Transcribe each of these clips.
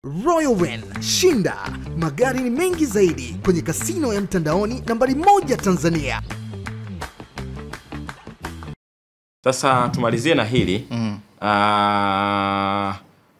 Royal Win, shinda magari ni mengi zaidi kwenye kasino ya mtandaoni nambari 1 Tanzania. Sasa tumalizie na hili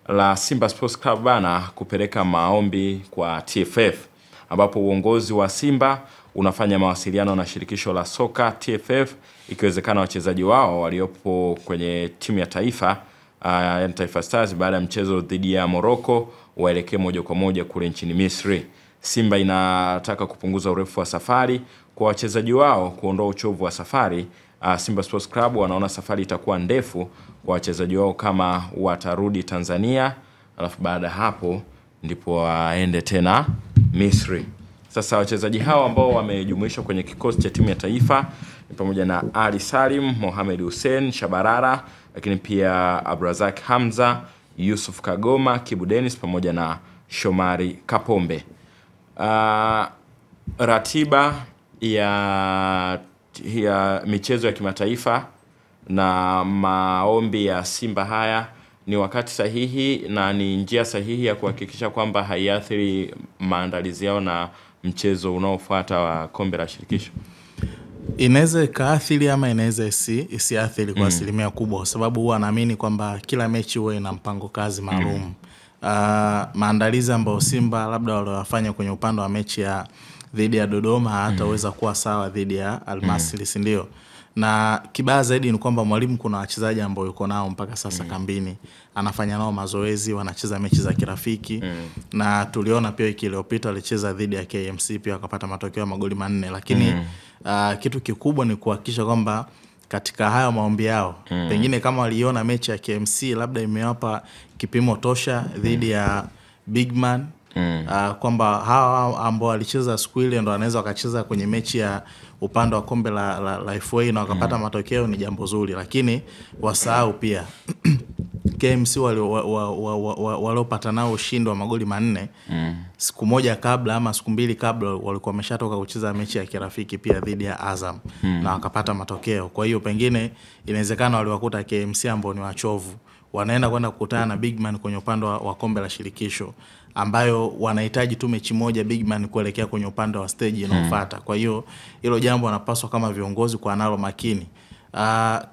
la Simba Sports Club bana kupeleka maombi kwa TFF, ambapo uongozi wa Simba unafanya mawasiliano na shirikisho la soka TFF, ikiwezekana wachezaji wao waliopo kwenye timu ya taifa ya Taifa Stars baada ya mchezo dhidi ya Morocco waelekee moja kwa moja kule nchini Misri. Simba inataka kupunguza urefu wa safari kwa wachezaji wao, kuondoa uchovu wa safari. Simba Sports Club wanaona safari itakuwa ndefu kwa wachezaji wao kama watarudi Tanzania, alafu baada hapo ndipo waende tena Misri. Sasa wachezaji hao ambao wamejumuishwa kwenye kikosi cha timu ya taifa ni pamoja na Ali Salim, Mohamed Hussein Shabarara, lakini pia Abrazak Hamza, Yusuf Kagoma, Kibu Dennis pamoja na Shomari Kapombe. Ratiba ya michezo ya kimataifa na maombi ya Simba haya ni wakati sahihi na ni njia sahihi ya kuhakikisha kwamba haiathiri maandalizi yao na mchezo unaofuata wa kombe la shirikisho. Inaweza ikaathiri ama inaweza isiathiri kwa asilimia kubwa, kwa sababu huwa naamini kwamba kila mechi huwa ina mpango kazi maalum. Maandalizi ambayo Simba labda waliyofanya kwenye upande wa mechi ya dhidi ya Dodoma hataweza kuwa sawa dhidi ya Al-Masry, si ndio? Na kibaya zaidi ni kwamba mwalimu kuna wachezaji ambao yuko nao mpaka sasa kambini, anafanya nao mazoezi, wanacheza mechi za kirafiki. Na tuliona pia wiki iliyopita alicheza dhidi ya KMC pia akapata matokeo ya magoli 4, lakini kitu kikubwa ni kuhakikisha kwamba katika hayo maombi yao pengine kama waliona mechi ya KMC labda imewapa kipimo tosha dhidi ya Bigman, kwamba hawa ambao walicheza siku ile ndo wanaweza wakacheza kwenye mechi ya upande wa kombe la FA na wakapata matokeo, ni jambo zuri. Lakini wasahau pia KMC waliopata nao ushindi wa magoli 4 siku moja kabla ama siku mbili kabla walikuwa wameshatoka kucheza mechi ya kirafiki pia dhidi ya Azam na wakapata matokeo. Kwa hiyo pengine inawezekana waliwakuta KMC ambao ni wachovu, wanaenda kwenda kukutana na Bigman kwenye upande wa kombe la shirikisho, ambayo wanahitaji tu mechi moja Bigman kuelekea kwenye upande wa stage inayofuata. Kwa hiyo hilo jambo wanapaswa kama viongozi kwa nalo makini.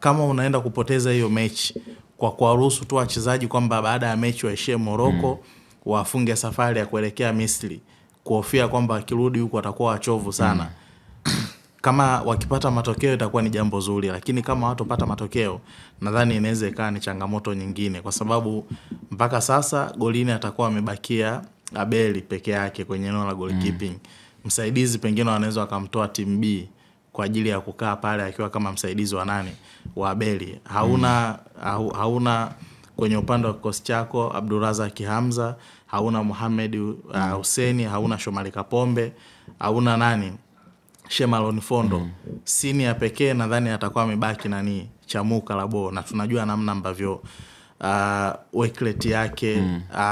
Kama unaenda kupoteza hiyo mechi kwa kuwaruhusu tu wachezaji kwamba baada ya mechi waishie Morocco wafunge safari ya kuelekea Misri, kuhofia kwamba wakirudi huko watakuwa wachovu sana. Kama wakipata matokeo itakuwa ni jambo zuri, lakini kama watopata matokeo nadhani inaweza ikawa ni changamoto nyingine, kwa sababu mpaka sasa golini atakuwa amebakia Abeli peke yake kwenye eneo la goalkeeping. Msaidizi pengine wanaweza wakamtoa timu B kwa ajili ya kukaa pale akiwa kama msaidizi wa nani wa Abeli. Hauna kwenye upande wa kikosi chako Abdurazak Hamza, hauna Mohamed Hussein, hauna Shomari Kapombe, hauna nani Shemalon Fondo. Senior pekee nadhani atakuwa amebaki nani Chamuka Labo, na tunajua namna ambavyo work rate yake,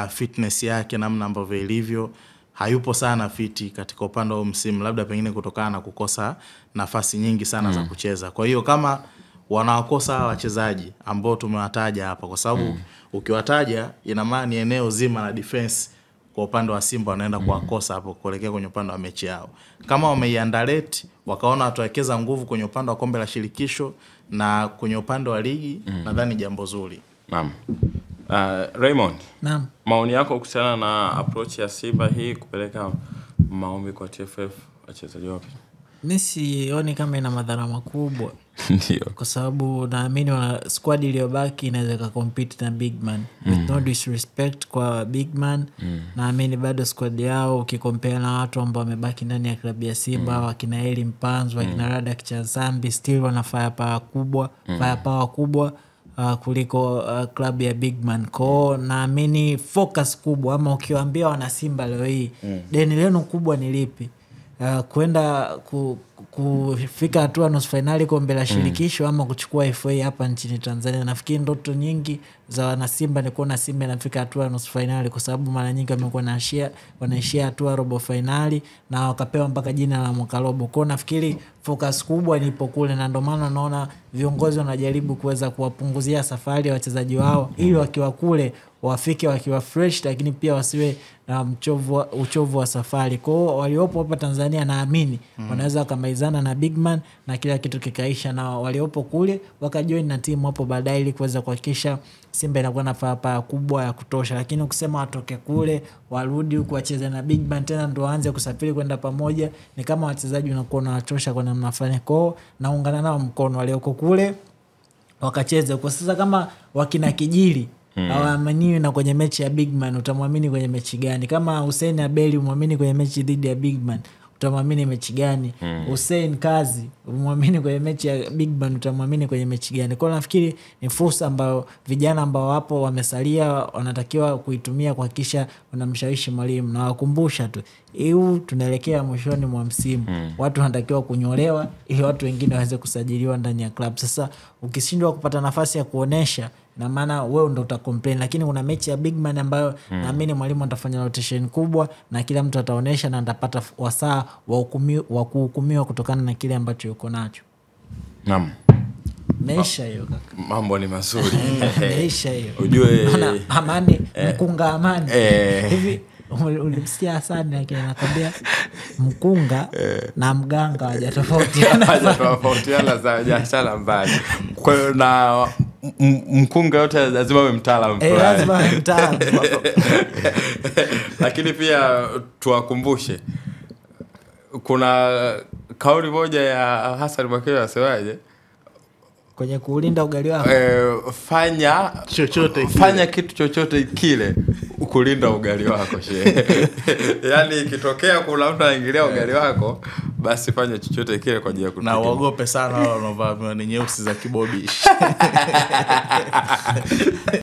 fitness yake namna ambavyo ilivyo, hayupo sana fiti katika upande wa msimu, labda pengine kutokana na kukosa nafasi nyingi sana za kucheza. Kwa hiyo kama wanawakosa wachezaji ambao tumewataja hapa, kwa sababu ukiwataja ina maana ni eneo zima la defense kwa upande wa Simba wanaenda kuwakosa hapo kuelekea kwenye upande wa mechi yao. Kama wameiandalete wakaona watawekeza nguvu kwenye upande wa kombe la shirikisho na kwenye upande wa ligi, nadhani jambo zuri. Naam. Raymond, naam, maoni yako kuhusiana na approach ya Simba hii kupeleka maombi kwa TFF wachezaji wapi? Mimi sioni kama ina madhara makubwa. Ndio. Kwa sababu naamini squad iliyobaki inaweza compete na Bigman. With no disrespect kwa Bigman, naamini bado squad yao ukikompare na watu ambao wamebaki ndani ya klabu ya Simba, wakina Eli Mpanzu, wakina Rada Kichansambi, still wana firepower kubwa kuliko klabu ya Bigman. Kwa naamini focus kubwa, ama ukiwaambia wana Simba leo hii deni lenu kubwa ni lipi? Kwenda kufika hatua nusu finali kombe la shirikisho ama kuchukua FA hapa nchini Tanzania. Nafikiri ndoto nyingi za wana Simba ni kuona Simba inafika hatua nusu finali, kwa sababu mara nyingi wamekuwa wanaishia hatua robo finali na wakapewa mpaka jina la mwaka robo. Kwa nafikiri focus kubwa nipo kule, na ndio maana naona viongozi wanajaribu kuweza kuwapunguzia safari ya wachezaji wao ili wakiwa kule wafike wakiwa fresh, lakini pia wasiwe na uchovu wa safari. Kwa hiyo waliopo hapa Tanzania naamini wanaweza wakamalizana na Bigman na kila kitu kikaisha, na waliopo kule wakajoin na timu hapo baadaye ili kuweza kuhakikisha Simba inakuwa na fapa kubwa ya kutosha. Lakini ukisema watoke kule warudi huku wacheze na Bigman tena ndio waanze kusafiri kwenda pamoja, ni kama wachezaji wanakuwa wanachosha kwa namna fulani. Kwa hiyo naungana nao mkono walioko kule wakacheze. Kwa sasa kama wakina Kijili hawaaminiwi na kwenye mechi ya Bigman, utamwamini kwenye mechi gani? Kama Hussein Abeli umwamini kwenye mechi dhidi ya Bigman, utamwamini mechi gani? Hussein Kazi umwamini kwenye mechi ya Bigman, utamwamini kwenye mechi gani? Kwa nafikiri ni fursa ambayo vijana ambao wapo wamesalia wanatakiwa kuitumia kuhakikisha wanamshawishi mwalimu, na wakumbusha tu tunaelekea mwishoni mwa msimu. Watu wanatakiwa kunyolewa ili watu wengine waweze kusajiliwa ndani ya club. Sasa ukishindwa kupata nafasi ya kuonesha, na maana wewe ndo utacomplain. Lakini kuna mechi ya Bigman ambayo naamini mwalimu atafanya rotation kubwa na kila mtu ataonesha na atapata wasaa wa kuhukumiwa kutokana na kile ambacho yuko nacho. Naam. Meisha hiyo kaka. Mambo ni mazuri. Meisha hiyo. Ujue Amani, mkunga Amani. Hivi ulimsikia Hasani yake anakwambia mkunga na mganga hawajatofautiana za biashara mbali. Kwa hiyo na mkunga yote lazima awe mtaalamu fulani. Lazima awe mtaalamu. Lakini pia tuwakumbushe kuna kauli moja ya Hassan Mwakio asemaje? Kwenye kuulinda ugali wako fanya kitu chochote kile kulinda ugali wako shehe. Yaani ikitokea kuna mtu anaingilia ugali wako, basi fanya chochote kile kwa ajili ya kutukinga. Na uogope sana wale wanaovaa nyeusi za kibobishi.